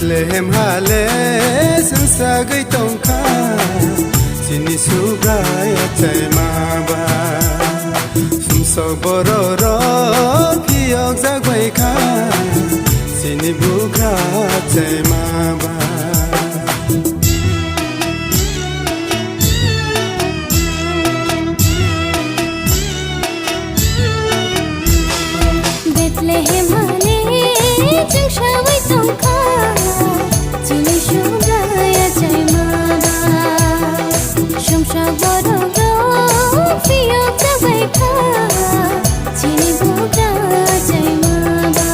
Bethlehem hale sansagay tongka sinisugay atay maba sumsobororo piyok zagway ka sinibuga atay maba Bethlehem hale jungshaway tongka sinisugay atay maba sumsobororo piyok zagway ka sinibuga atay maba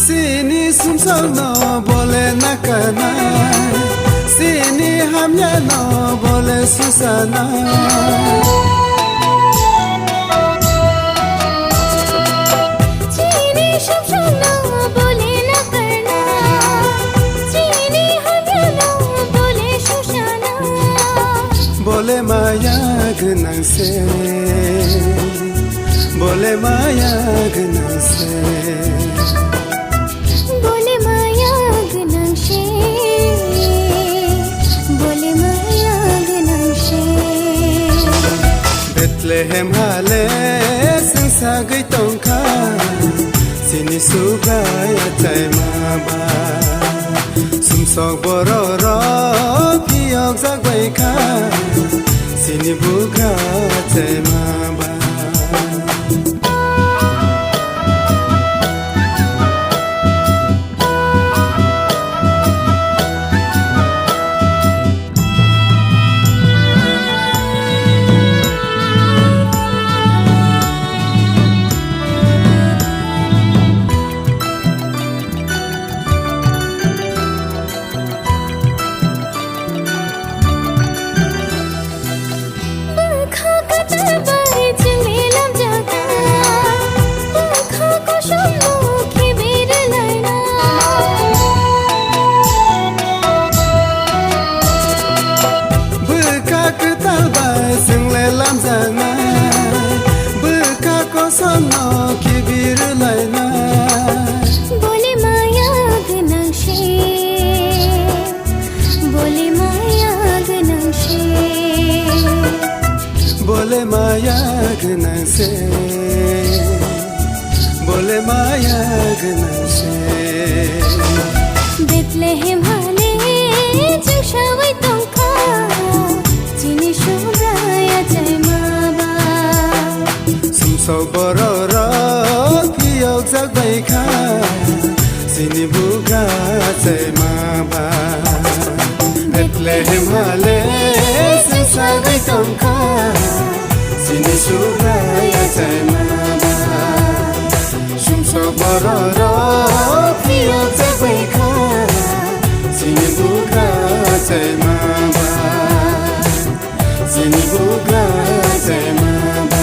Sini sumsal no bole nakana Sini hamya no bole susana Sini sumsal no bole nakana Sini hamya no bole susana Bole maya gnang se Bole maya gnang se Bethlehem hale sansagay tongka sinisugay atay maba sumsobororo piyok zagway ka sinibuga atay maba Sono kibir layna Bole maya gnang she Bole maya gnang she Bole maya gnang se Bole maya gnang se Bethlehem hale jungshaway tongka sinisugay atay maba Sumsobororo piyok zagway ka sinibuga atay maba Bethlehem hale sansagay tongka sinisugay atay maba Sumsobororo piyok zagway ka sinibuga atay maba Sinibuga atay maba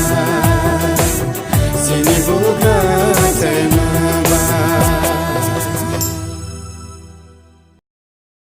Sinibuga